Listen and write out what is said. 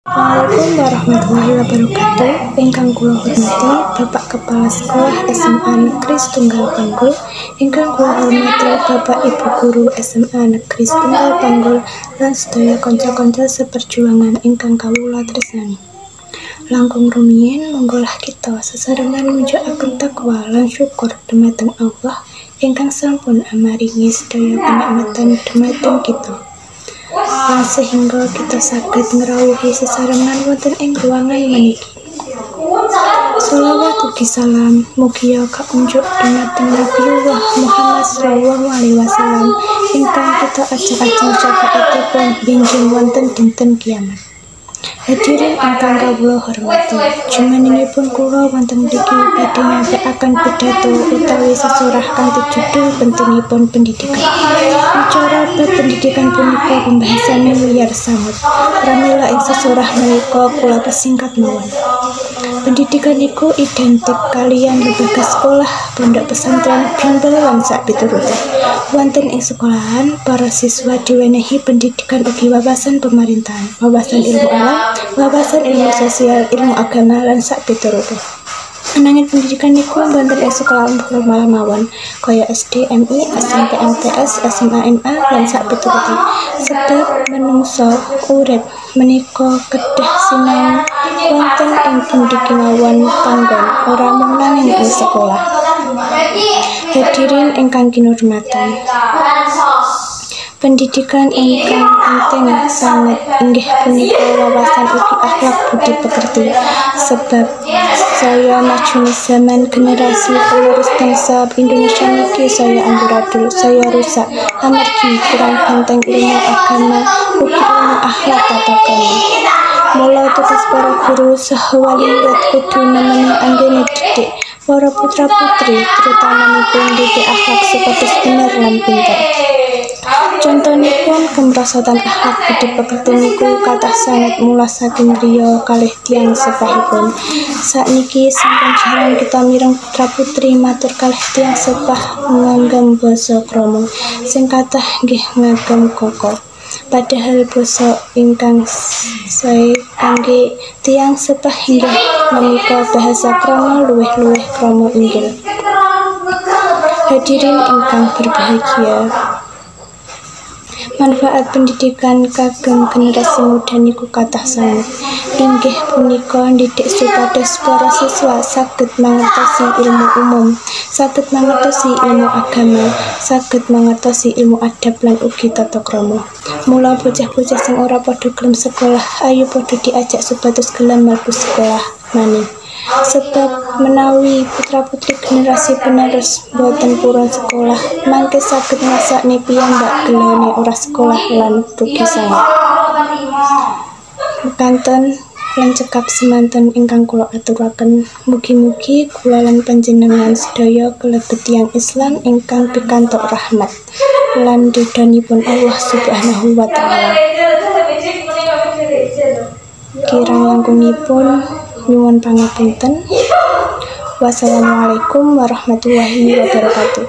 Assalamualaikum warahmatullahi wabarakatuh. Ingkang kula hormati Bapak Kepala Sekolah SMA Negeri Setunggal Panggul, ingkang kula hormati Bapak Ibu Guru SMA Negeri Setunggal Panggul lan sedaya kanca-kanca seperjuangan ingkang kawula tresnani. Langkung rumiyin monggolah kita sesarengan munjukaken takwa lan syukur dhumateng Allah ingkang sampun amaringi sedaya kenikmatan dhumateng kita. Lan sehingga kita saged ngrawuhi sesarengan wonten ing ruangan meniki. Sholawat ugi salam mugia kaunjuk dhumateng Nabiullah Muhammad SAW ingkang kita ajeng-ajeng syafaatipun binjing wonten dinten kiamat. Hadirin ingkang kawula hormati, jumenengipun kula wonten mriki badhe nyatakaken pidato utawi sesorah kanthi judul pentingipun pendidikan. Bicara bab pendidikan punika pembahasannya wiyar sanget. Pramila ing sesorah menika kula persingkat mawon. Pendidikan iku identik kaliyan lembaga sekolah, pondok pesantren, bimbel lan sapiturute. Wonten ing sekolahan, para siswa diwenehi pendidikan ugi wawasan pemerintahan, wawasan ilmu alam, wawasan ilmu sosial, ilmu agama lan sapiturute. Ananging pendidikan niku wonten ing sekolah formal mawon, kaya SD, MI, SMP, MTS, SMA, MA lan sapiturute. Sebab menungso urip menika kedah sinau wonten ing pundi kemawon panggon, ora mung nanging ing sekolah. Hadirin ingkang kinurmatan, pendidikan ingkang penting sangat inggih punika wawasan ugi akhlak budi pekerti. Sebab saya majune zaman generasi penerus bangsa Indonesia niki saya amburadul, saya rusak amargi kurang benteng ilmu agama ugi ilmu akhlak tata krama. Mula tugas para guru saha wali murid kudu nemeni anggone didik para putra-putri, terutamanya didik akhlak supados bener lan pinter. Contonipun kemrosatan akhlak budi pekerti niku kathah sanget mulas saking griya kalih tiyang sepahipun. Sakniki sampun jarang kita mireng putra-putri matur kalih tiyang sepah nganggem basa krama, sing kathah nggih ngagem koko. Padahal basa ingkang sae kangge tiyang sepah inggih menika bahasa krama luwih-luwih krama inggil. Hadirin ingkang berbahagia, manfaat pendidikan kagem generasi muda niku kathah sanget. Inggih punika ndidik supados para siswa saged mangertosi ilmu umum, saged mangertosi ilmu agama, saged mangertosi ilmu adab lan ugi tata krama. Mula bocah-bocah sing ora padha gelem sekolah, ayo padha diajak supados gelem mlebu sekolah maning. Sebab menawi putra-putri generasi penerus boten purun sekolah, mangke saged ngrasakne piyambak gelane ora sekolah lan rugi sanget. Mekanten lan cekap semanten ingkang kula aturaken, mugi-mugi kula lan panjenengan sedaya kalebet tiyang Islam ingkang pikantuk rahmat lan ridhonipun Allah Subhanahu wa taala. Kirang langkungipun nyuwun pangapunten. Wassalamualaikum warahmatullahi wabarakatuh.